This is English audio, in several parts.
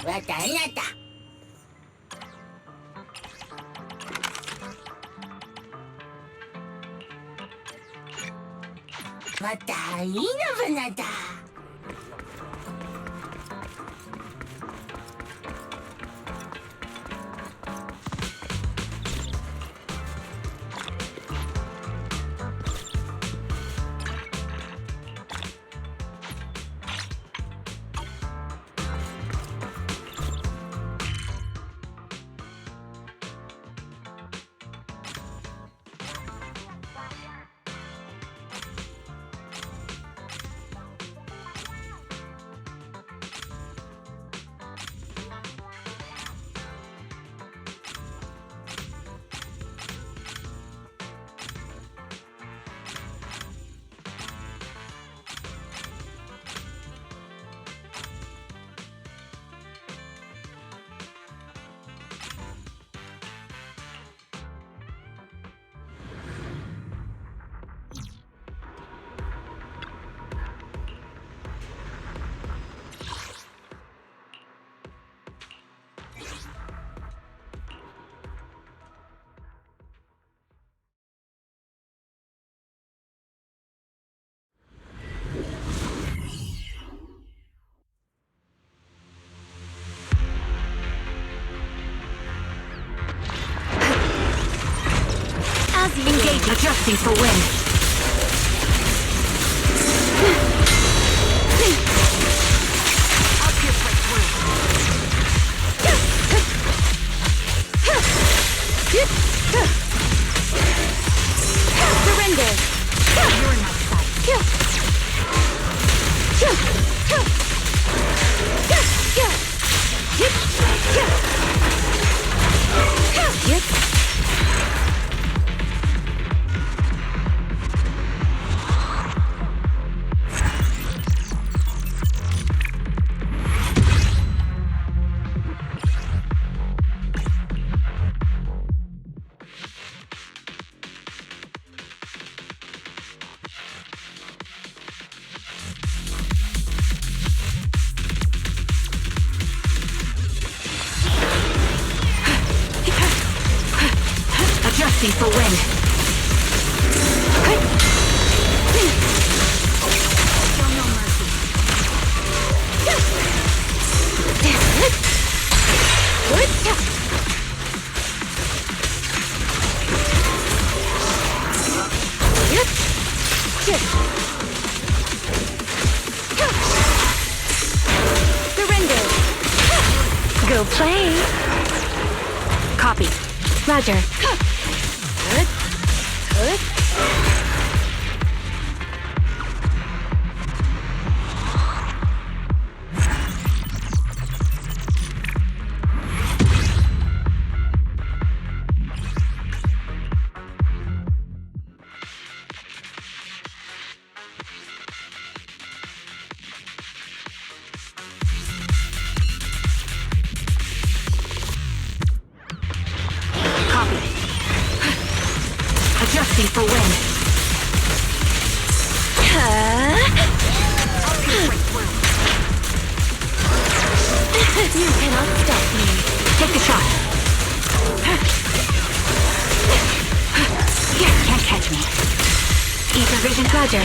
왔다 났다. 왔다 이나바나다. Engage, adjusting for wind. I'll pierce right through. Surrender. You're in my sight. Adjusting for wind. Show no mercy. Surrender. Go play. Copy. Roger. Adjusting for wind. You cannot stop me. Take the shot. Can't catch me. Ether vision, Roger.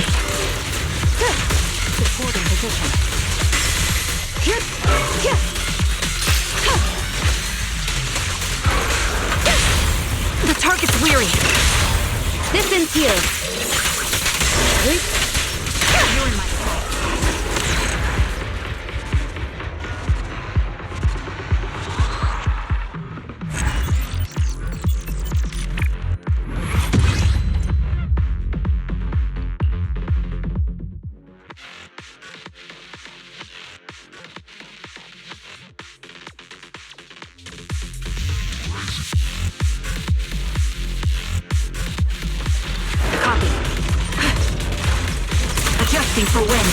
Supporting position. The target's weary. This ends here. You're in my sight. Adjusting for wind.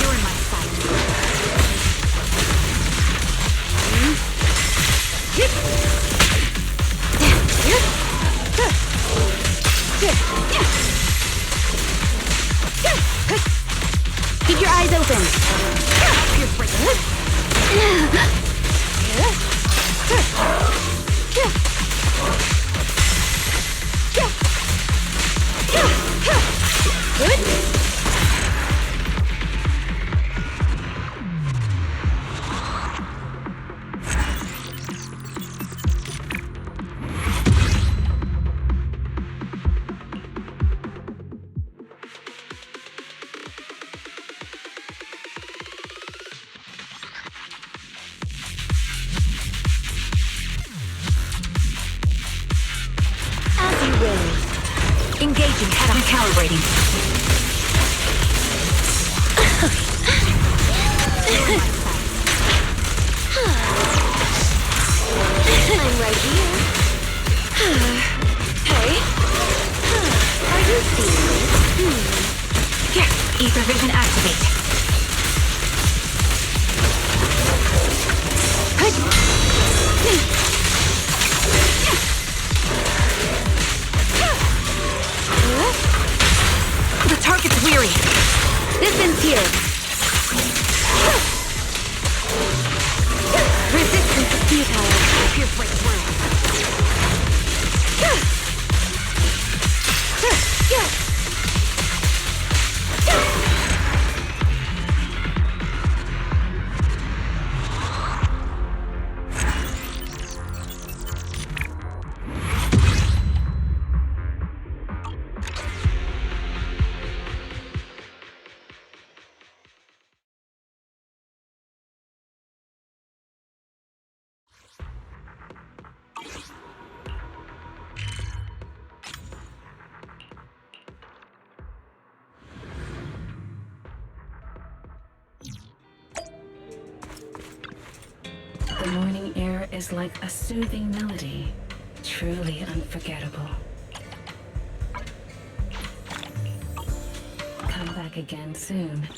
You're in my sight. Keep your eyes open. Good. Engaging, I'm calibrating. I'm right here. Hey. Are you feeling it? Yeah, ether vision activate. The target's weary. Distance here. Resistance is futile. Pierce right through. The morning air is like a soothing melody, truly unforgettable. Come back again soon.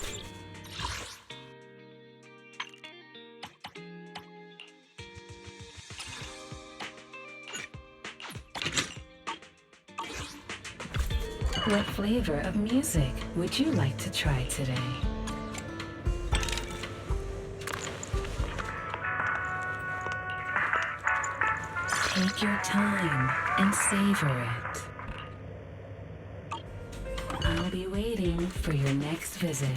What flavor of music would you like to try today? Take your time and savor it. I'll be waiting for your next visit.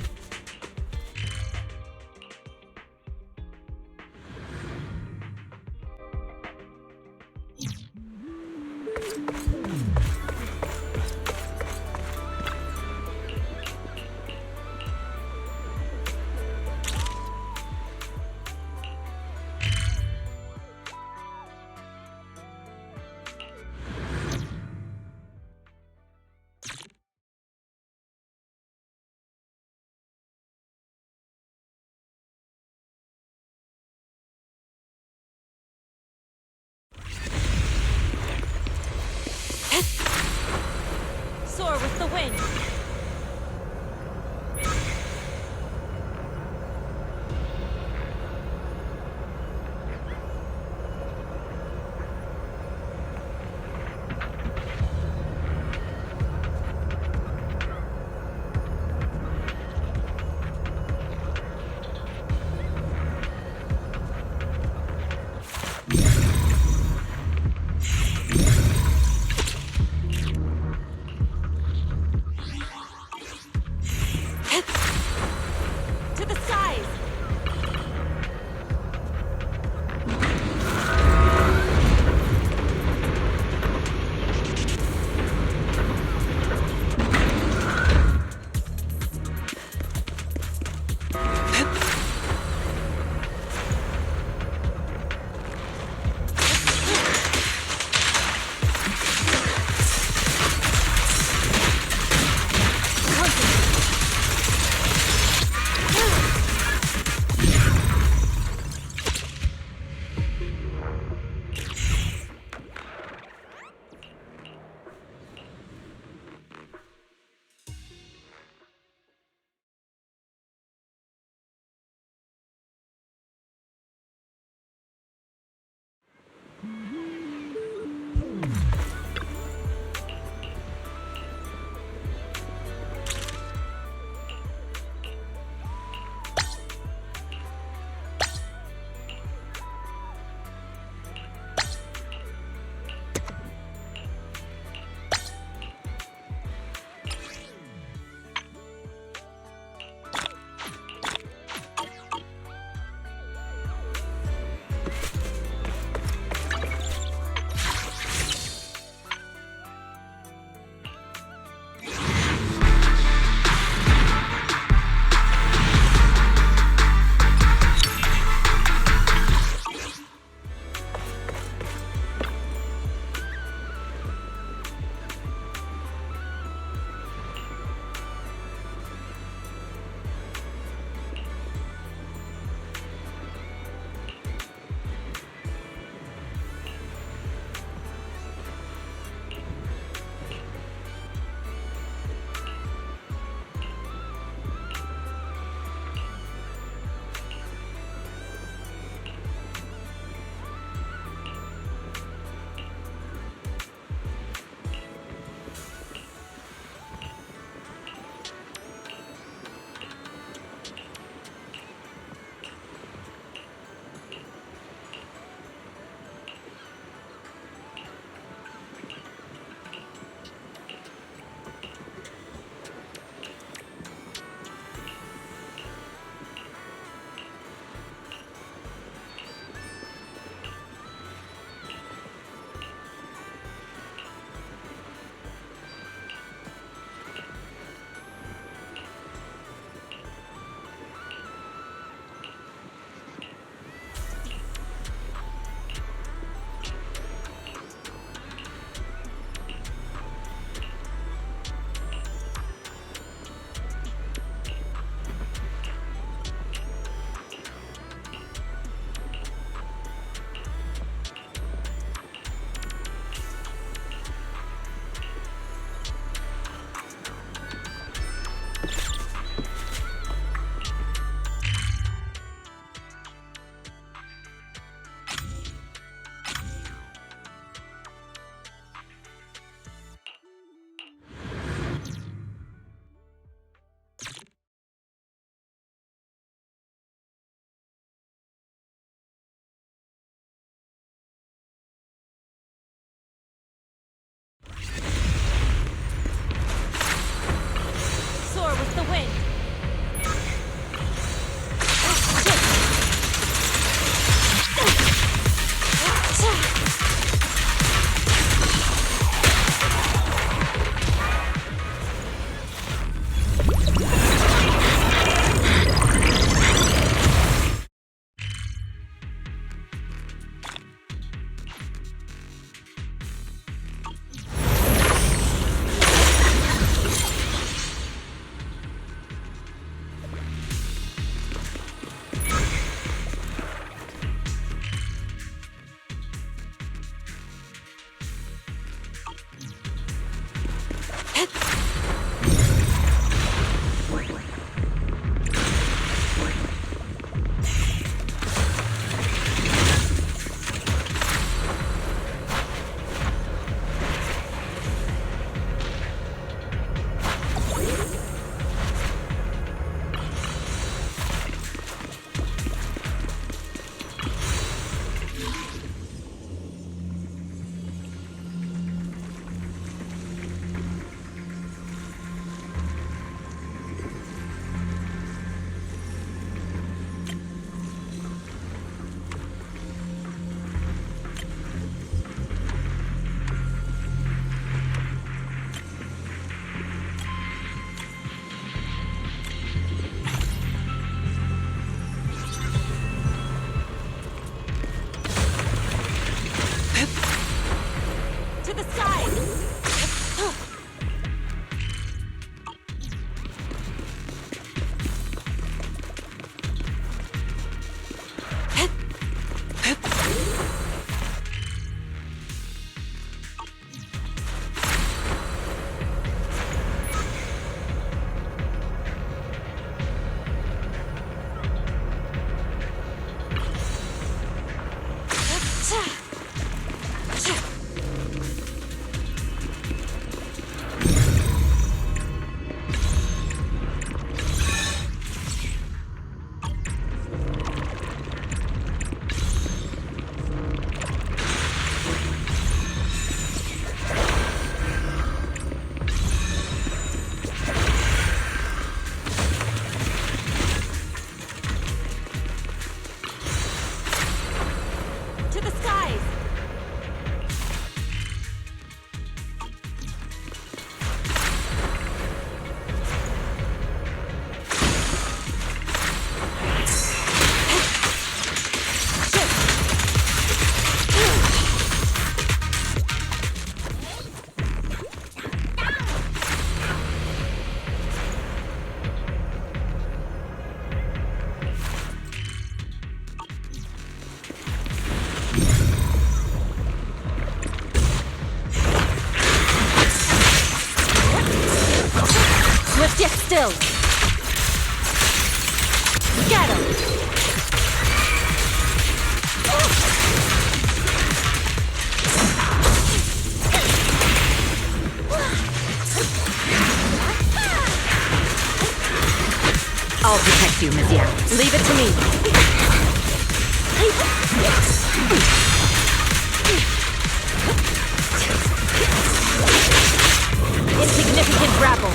Soar with the wind. Just yet still. Scatter. I'll protect you, Miss Yang. Leave it to me. Insignificant grapple.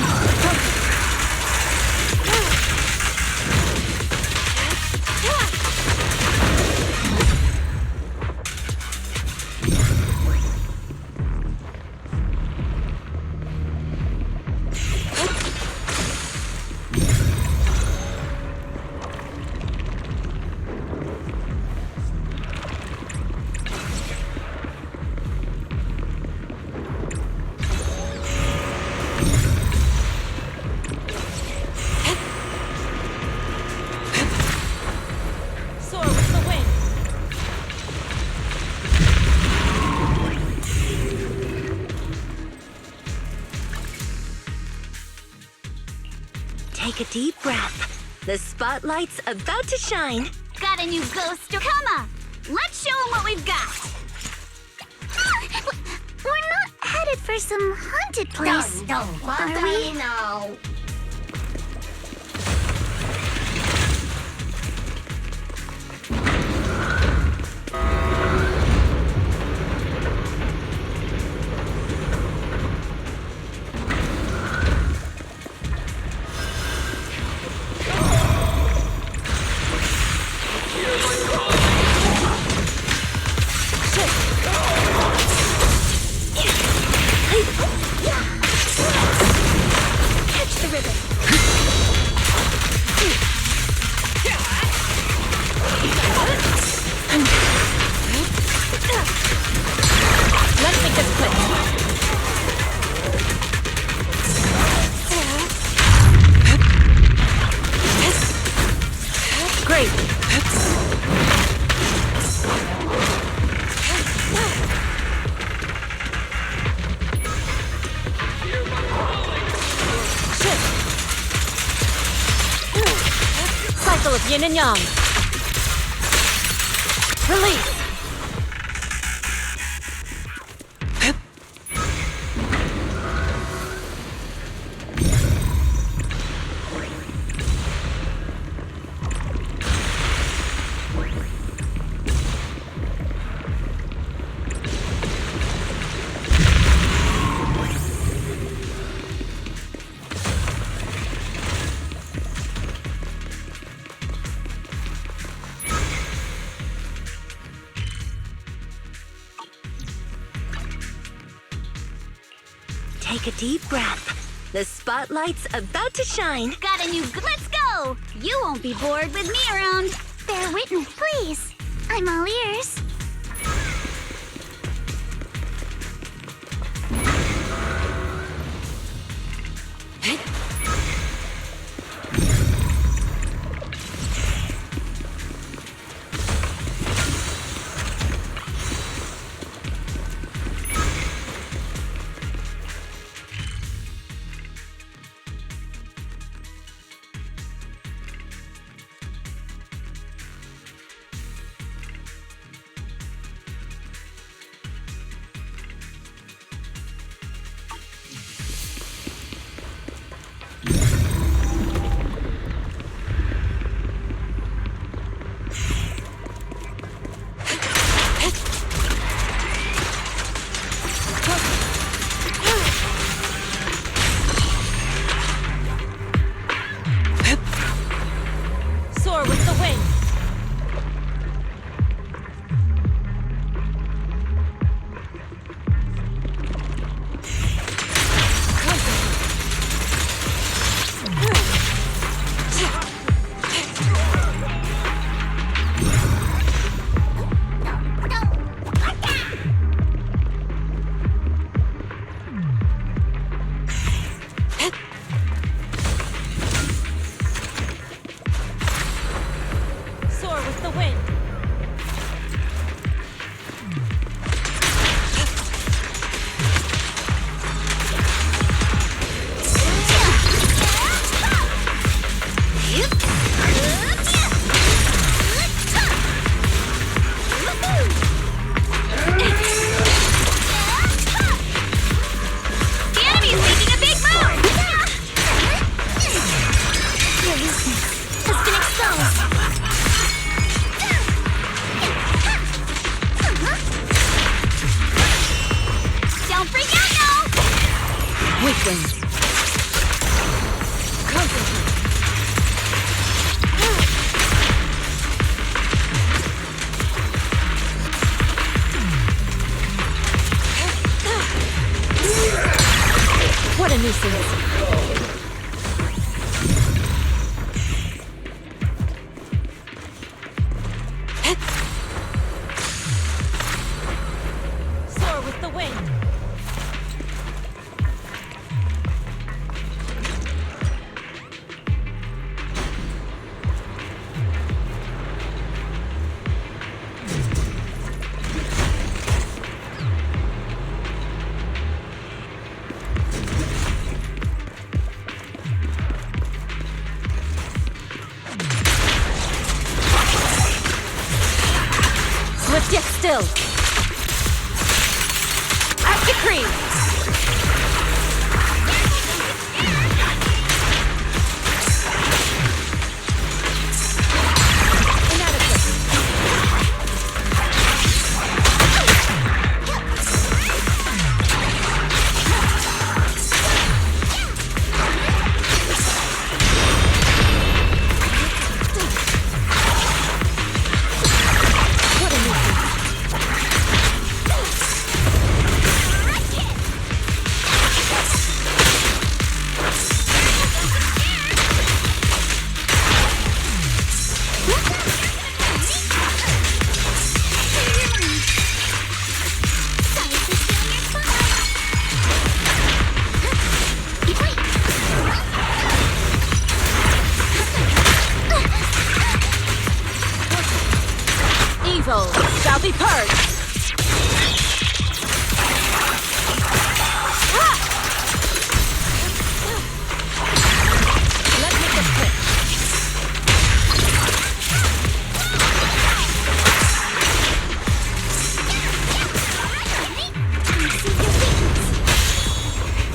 Soar with the wind. Take a deep breath. The spotlight's about to shine. Got a new ghost. Come on, let's show them what we've got. We're not headed for some haunted place. What Are do we? you know? Catch the ribbon. Let's make this quick. Great. Cycle of yin and yang. Release. Take a deep breath. The spotlight's about to shine. Got a new. Let's go. You won't be bored with me around. Bear witness, please. I'm all ears. wings. Concentrate. What a nuisance. Soar with the wind. Swift yet still. At decree. Inadequate. What a nuisance. Evil shall be purged. Let me get quick.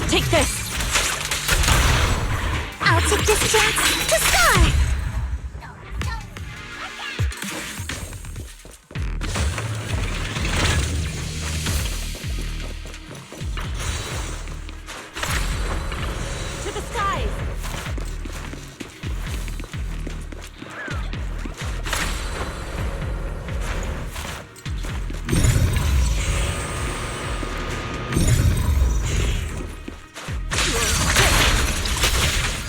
Take this. I'll take this chance to star. To the skies.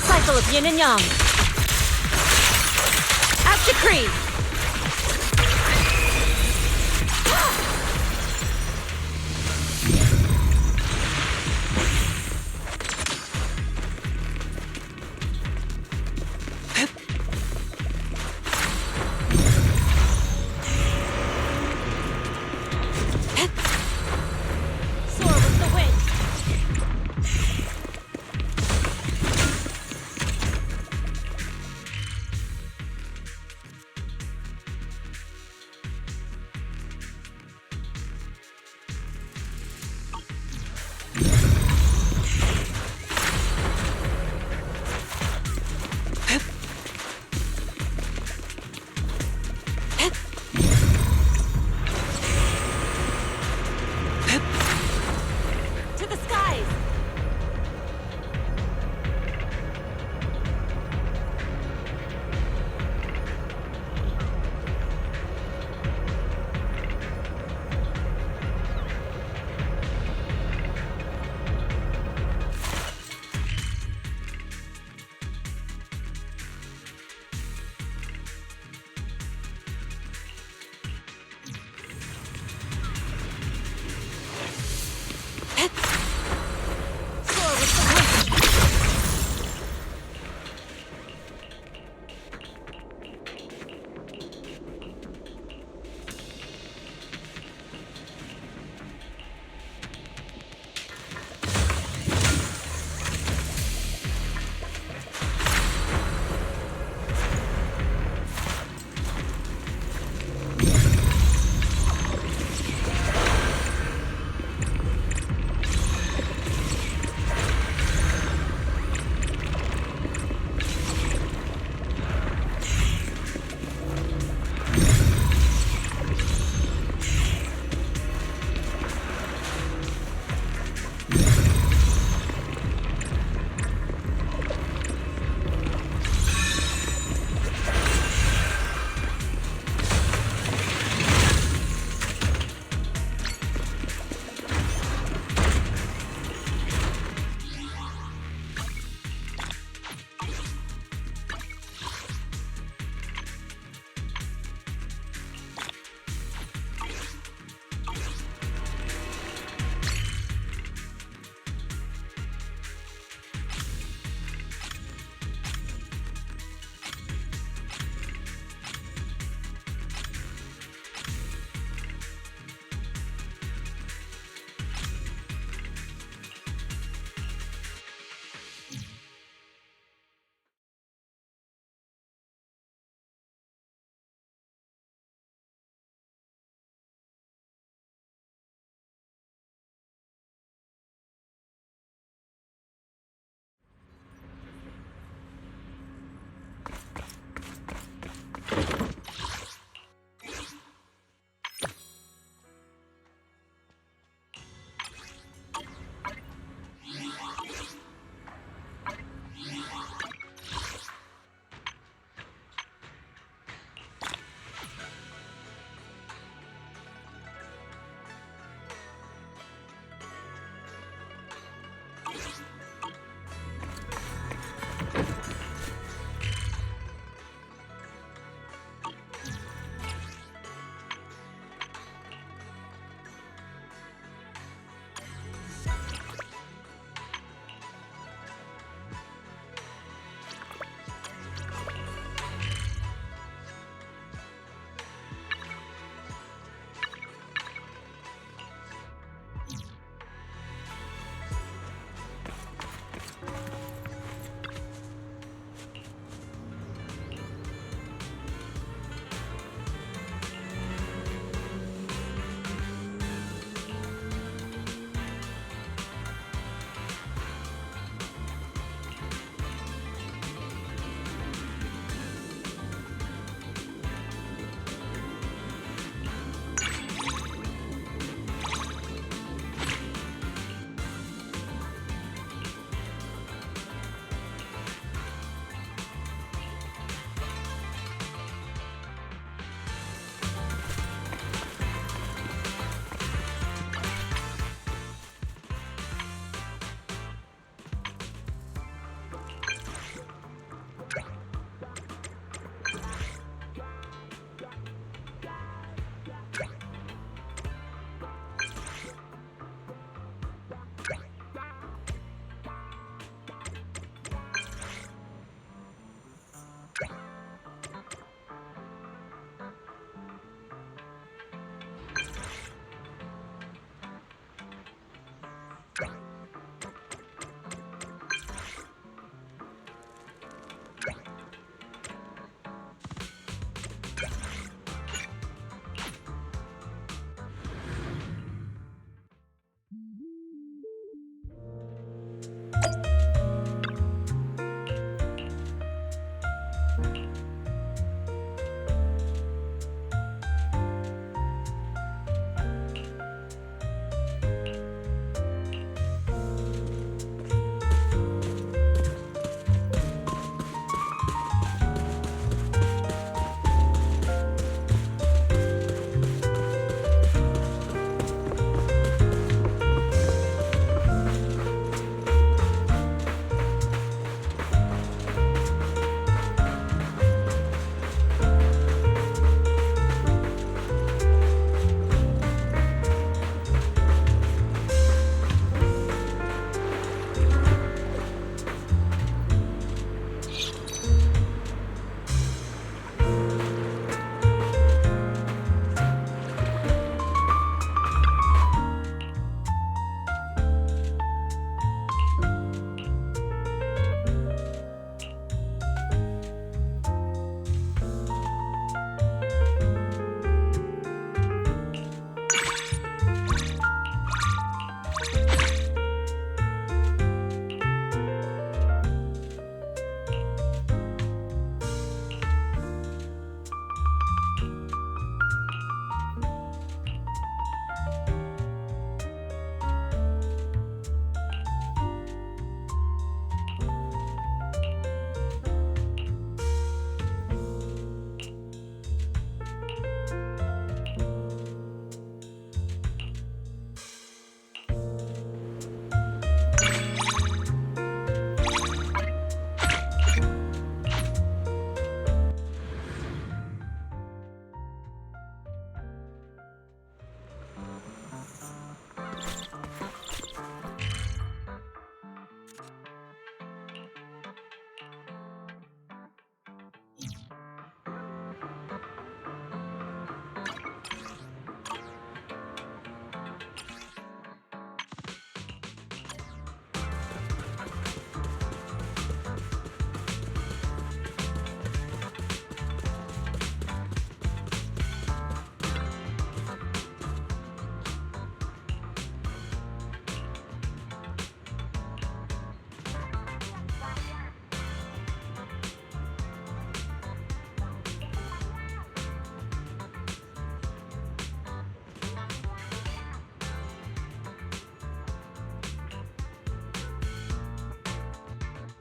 Cycle of yin and yang. At decree. Soar with the wind.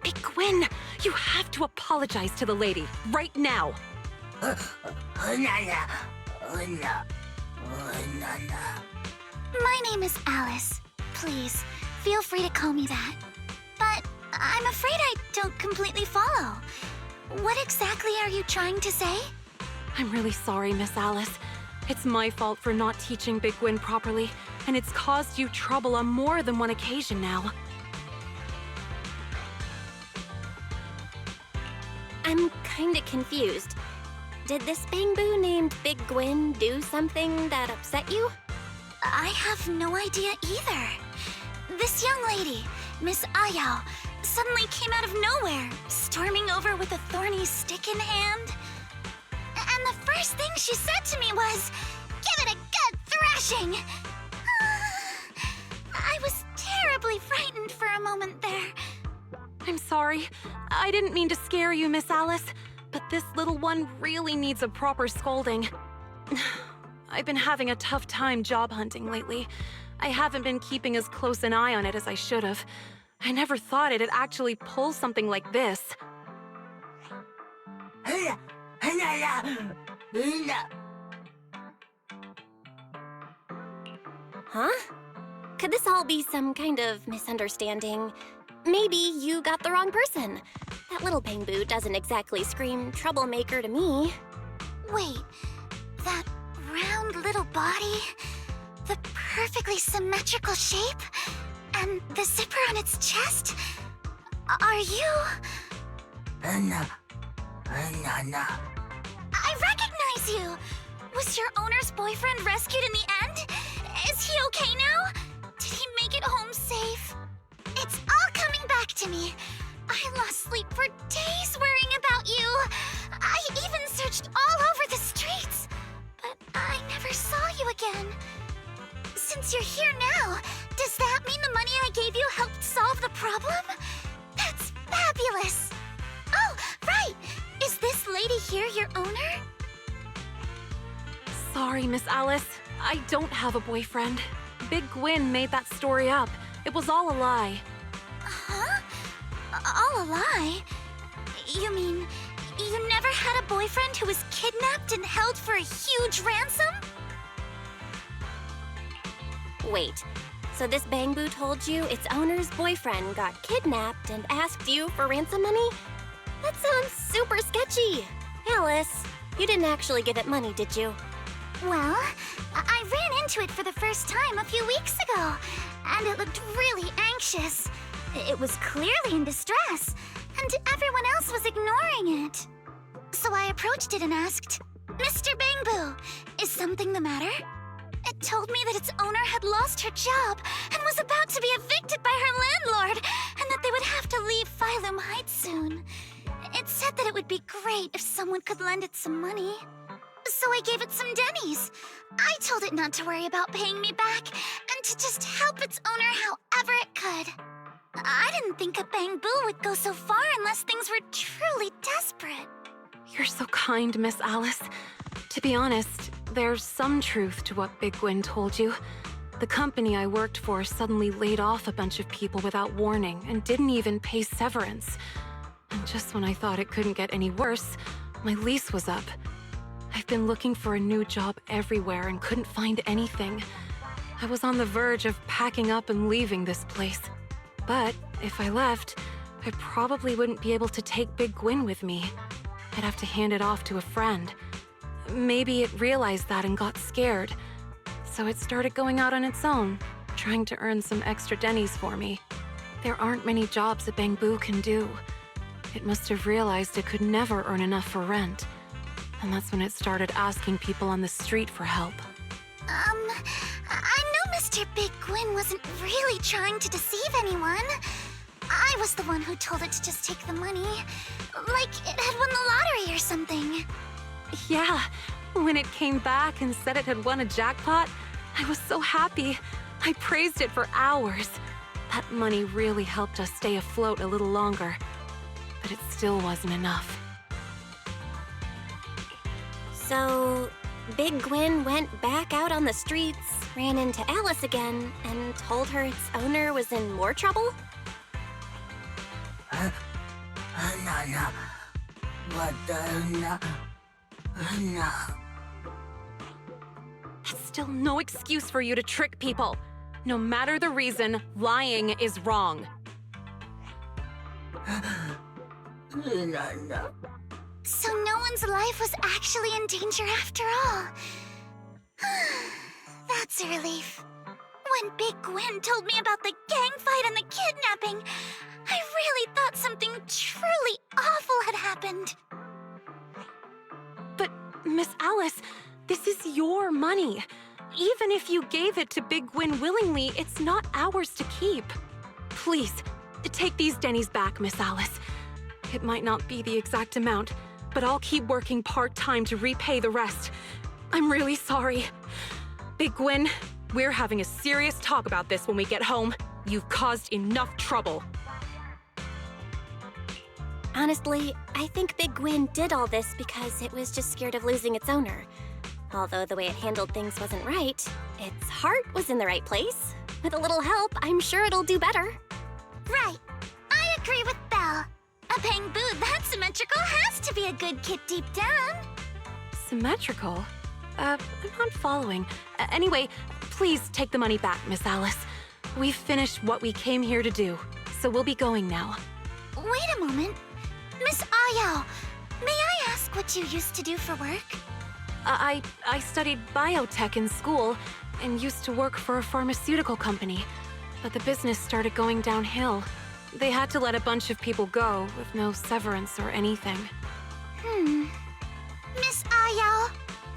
Big Gwyn, you have to apologize to the lady, right now. Nana. No. Nana. My name is Alice. Please, feel free to call me that. But I'm afraid I don't completely follow. What exactly are you trying to say? I'm really sorry, Miss Alice. It's my fault for not teaching Big Gwyn properly, and it's caused you trouble on more than one occasion now. I'm kinda confused. Did this Bangbu named Big Gwyn do something that upset you? I have no idea either. This young lady, Miss Ayao, suddenly came out of nowhere, storming over with a thorny stick in hand. And the first thing she said to me was, "Give it a good thrashing!" I was terribly frightened for a moment there. I'm sorry. I didn't mean to scare you, Miss Alice, but this little one really needs a proper scolding. I've been having a tough time job hunting lately. I haven't been keeping as close an eye on it as I should have. I never thought it'd actually pull something like this. Huh? Could this all be some kind of misunderstanding? Maybe you got the wrong person. That little Bangbu doesn't exactly scream troublemaker to me. Wait, that round little body, the perfectly symmetrical shape, and the zipper on its chest? Are you... Nana. I recognize you! Was your owner's boyfriend rescued in the end? Is he okay now? Did he make it home safe? It's all coming back to me. I lost sleep for days worrying about you. I even searched all over the streets, but I never saw you again. Since you're here now, does that mean the money I gave you helped solve the problem? That's fabulous! Oh, right! Is this lady here your owner? Sorry, Miss Alice. I don't have a boyfriend. Big Gwyn made that story up. It was all a lie. Huh? All a lie? You mean you never had a boyfriend who was kidnapped and held for a huge ransom? Wait, so this Bangbu told you its owner's boyfriend got kidnapped and asked you for ransom money? That sounds super sketchy. Alice, you didn't actually give it money, did you? Well, I ran into it for the first time a few weeks ago, and it looked really anxious. It was clearly in distress, and everyone else was ignoring it. So I approached it and asked, "Mr. Bangbu, is something the matter?" It told me that its owner had lost her job and was about to be evicted by her landlord, and that they would have to leave Phylum Heights soon. It said that it would be great if someone could lend it some money. So I gave it some Denny's. I told it not to worry about paying me back, and to just help its owner however it could. I didn't think a Bangbu would go so far unless things were truly desperate. You're so kind, Miss Alice. To be honest, there's some truth to what Big Gwyn told you. The company I worked for suddenly laid off a bunch of people without warning and didn't even pay severance. And just when I thought it couldn't get any worse, my lease was up. I've been looking for a new job everywhere and couldn't find anything. I was on the verge of packing up and leaving this place. But if I left, I probably wouldn't be able to take Big Gwyn with me. I'd have to hand it off to a friend. Maybe it realized that and got scared. So it started going out on its own, trying to earn some extra Denny's for me. There aren't many jobs a Bangbu can do. It must have realized it could never earn enough for rent. And that's when it started asking people on the street for help. I know Mr. Big Gwyn wasn't really trying to deceive anyone. I was the one who told it to just take the money. Like it had won the lottery or something. Yeah, when it came back and said it had won a jackpot, I was so happy. I praised it for hours. That money really helped us stay afloat a little longer. But it still wasn't enough. So, Big Gwyn went back out on the streets, ran into Alice again, and told her its owner was in more trouble? na. Wata na. That's still no excuse for you to trick people. No matter the reason, lying is wrong. Na. So no one's life was actually in danger after all. That's a relief. When Big Gwen told me about the gang fight and the kidnapping, I really thought something truly awful had happened. But, Miss Alice, this is your money. Even if you gave it to Big Gwen willingly, it's not ours to keep. Please, take these Denny's back, Miss Alice. It might not be the exact amount, but I'll keep working part-time to repay the rest. I'm really sorry. Big Gwen, we're having a serious talk about this when we get home. You've caused enough trouble. Honestly, I think Big Gwen did all this because it was just scared of losing its owner. Although the way it handled things wasn't right, its heart was in the right place. With a little help, I'm sure it'll do better. Right. I agree with Belle. A Bangbu that symmetrical has to be a good kid deep down. Symmetrical? I'm not following. Anyway, please take the money back, Miss Alice. We've finished what we came here to do, so we'll be going now. Wait a moment. Miss Ayao, may I ask what you used to do for work? I studied biotech in school and used to work for a pharmaceutical company, but the business started going downhill. They had to let a bunch of people go with no severance or anything. Miss Ayao,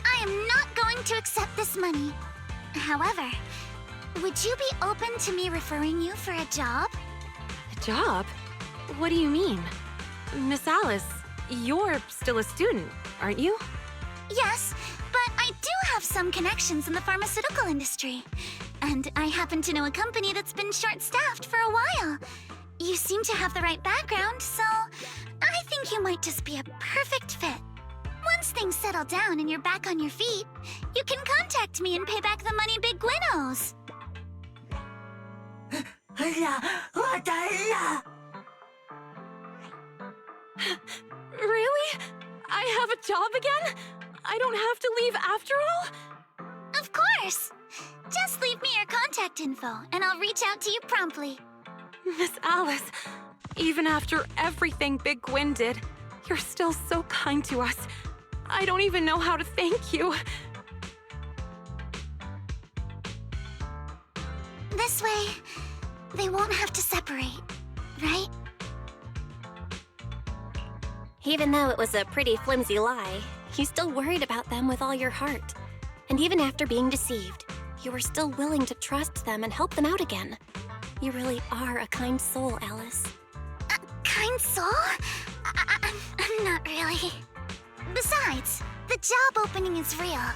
I am not going to accept this money. However, would you be open to me referring you for a job? A job? What do you mean? Miss Alice, you're still a student, aren't you? Yes, but I do have some connections in the pharmaceutical industry. And I happen to know a company that's been short-staffed for a while. You seem to have the right background, so I think you might just be a perfect fit. Once things settle down and you're back on your feet, you can contact me and pay back the money Big Gwen owes. Really? I have a job again? I don't have to leave after all? Of course! Just leave me your contact info, and I'll reach out to you promptly. Miss Alice, even after everything Big Gwen did, you're still so kind to us. I don't even know how to thank you. This way, they won't have to separate, right? Even though it was a pretty flimsy lie, you still worried about them with all your heart. And even after being deceived, you were still willing to trust them and help them out again. You really are a kind soul, Alice. A kind soul? I'm not really. Besides, the job opening is real.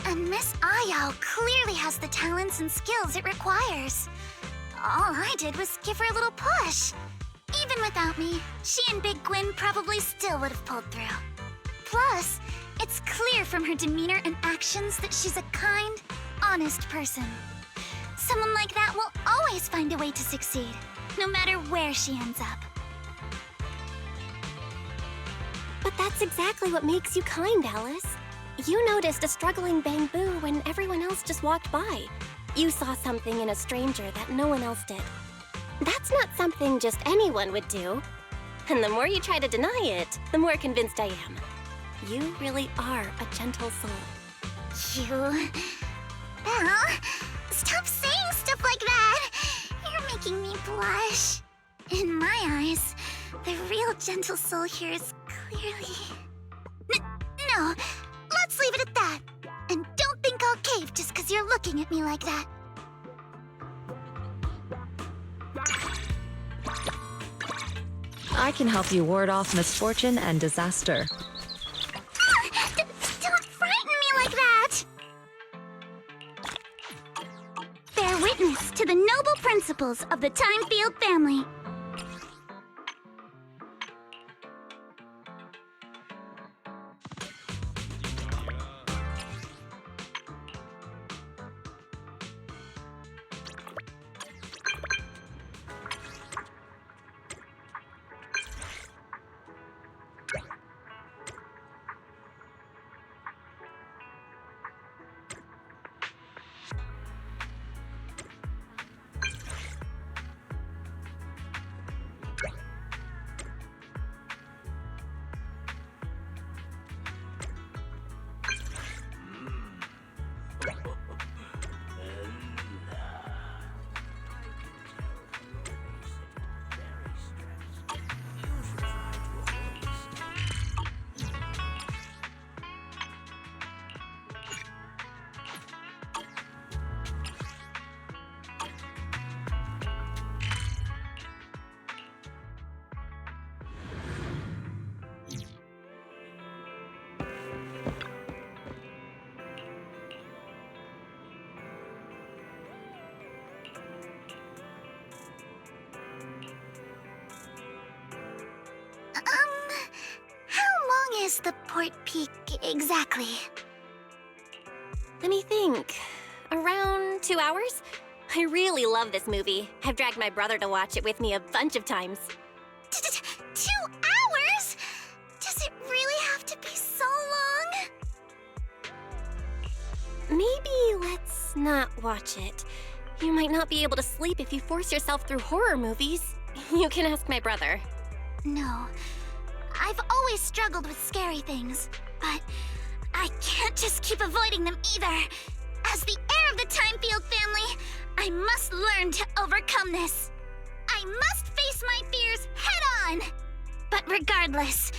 And Miss Ayao clearly has the talents and skills it requires. All I did was give her a little push. Even without me, she and Big Gwen probably still would have pulled through. Plus, it's clear from her demeanor and actions that she's a kind, honest person. Someone like that will always find a way to succeed, no matter where she ends up. But that's exactly what makes you kind, Alice. You noticed a struggling Bangbu when everyone else just walked by. You saw something in a stranger that no one else did. That's not something just anyone would do. And the more you try to deny it, the more convinced I am. You really are a gentle soul. You... Belle, stop saying stuff like that! You're making me blush. In my eyes, the real gentle soul here is clearly... No, let's leave it at that. And don't think I'll cave just because you're looking at me like that. I can help you ward off misfortune and disaster. Don't frighten me like that! Bear witness to the noble principles of the Timefield family. is the Port Peak exactly? Let me think. Around 2 hours? I really love this movie. I've dragged my brother to watch it with me a bunch of times. 2 hours? Does it really have to be so long? Maybe let's not watch it. You might not be able to sleep if you force yourself through horror movies. You can ask my brother. No. I've always struggled with scary things, but I can't just keep avoiding them either. As the heir of the Timefield family, I must learn to overcome this. I must face my fears head-on! But regardless,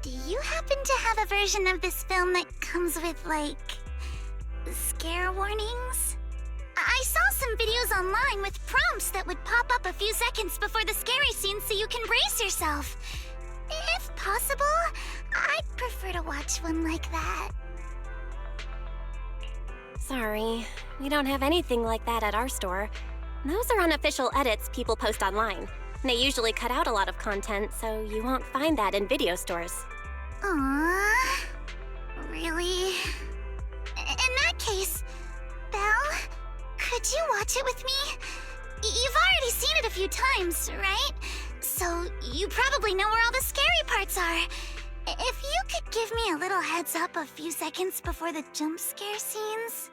do you happen to have a version of this film that comes with, like, scare warnings? I saw some videos online with prompts that would pop up a few seconds before the scary scene so you can brace yourself. If possible, I'd prefer to watch one like that. Sorry, we don't have anything like that at our store. Those are unofficial edits people post online. They usually cut out a lot of content, so you won't find that in video stores. Aww. Really? In that case, Belle, could you watch it with me? You've already seen it a few times, right? So you probably know where all the scary parts are. If you could give me a little heads up a few seconds before the jump scare scenes.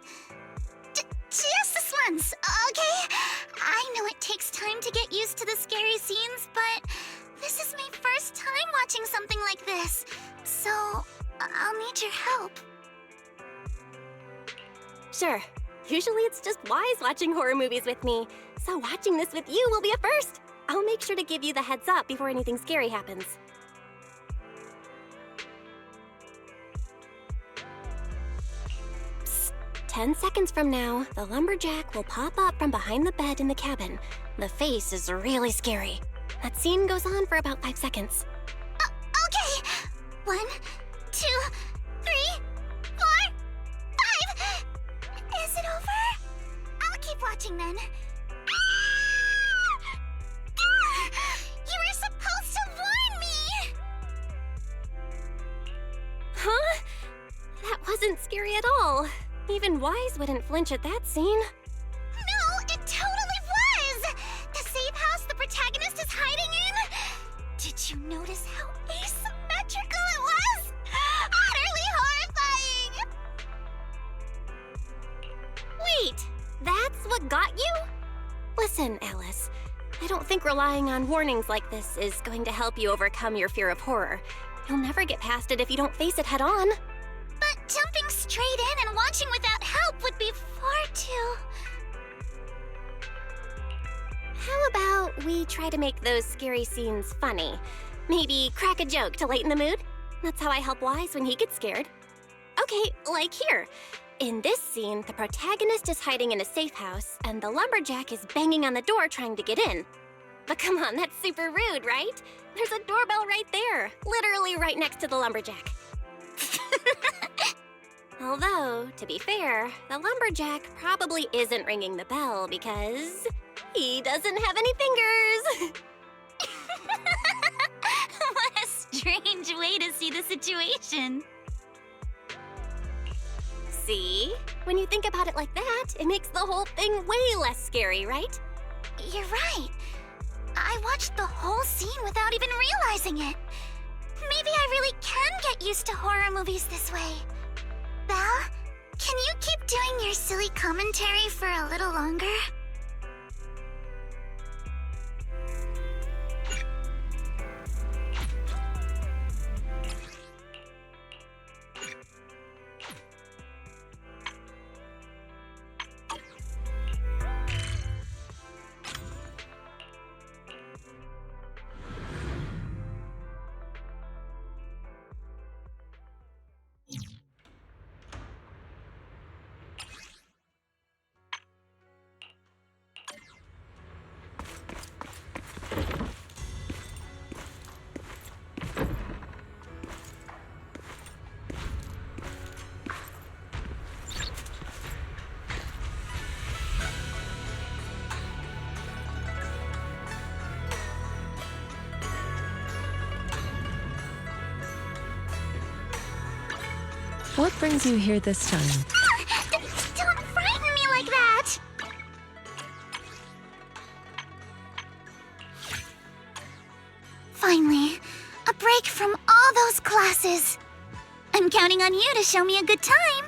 Just this once, okay? I know it takes time to get used to the scary scenes, but this is my first time watching something like this, so I'll need your help. Sure. Usually it's just wise watching horror movies with me, so watching this with you will be a first. I'll make sure to give you the heads up before anything scary happens. Psst. 10 seconds from now, the lumberjack will pop up from behind the bed in the cabin. The face is really scary. That scene goes on for about 5 seconds. Okay. 1, 2, 3, 4, 5. Is it over? I'll keep watching then. You were supposed to warn me! Huh? That wasn't scary at all. Even Wise wouldn't flinch at that scene. No, it totally was! The safe house the protagonist is hiding in? Did you notice how asymmetrical it was? Utterly horrifying! Wait, that's what got you? Listen, Alice, I don't think relying on warnings like this is going to help you overcome your fear of horror. You'll never get past it if you don't face it head on. But jumping straight in and watching without help would be far too... How about we try to make those scary scenes funny? Maybe crack a joke to lighten the mood? That's how I help Wise when he gets scared. Okay, like here. In this scene, the protagonist is hiding in a safe house, and the lumberjack is banging on the door trying to get in. But come on, that's super rude, right? There's a doorbell right there, literally right next to the lumberjack. Although, to be fair, the lumberjack probably isn't ringing the bell because he doesn't have any fingers. What a strange way to see the situation. See? When you think about it like that, it makes the whole thing way less scary, right? You're right. I watched the whole scene without even realizing it. Maybe I really can get used to horror movies this way. Belle, can you keep doing your silly commentary for a little longer? What brings you here this time? Don't frighten me like that! Finally, a break from all those classes. I'm counting on you to show me a good time.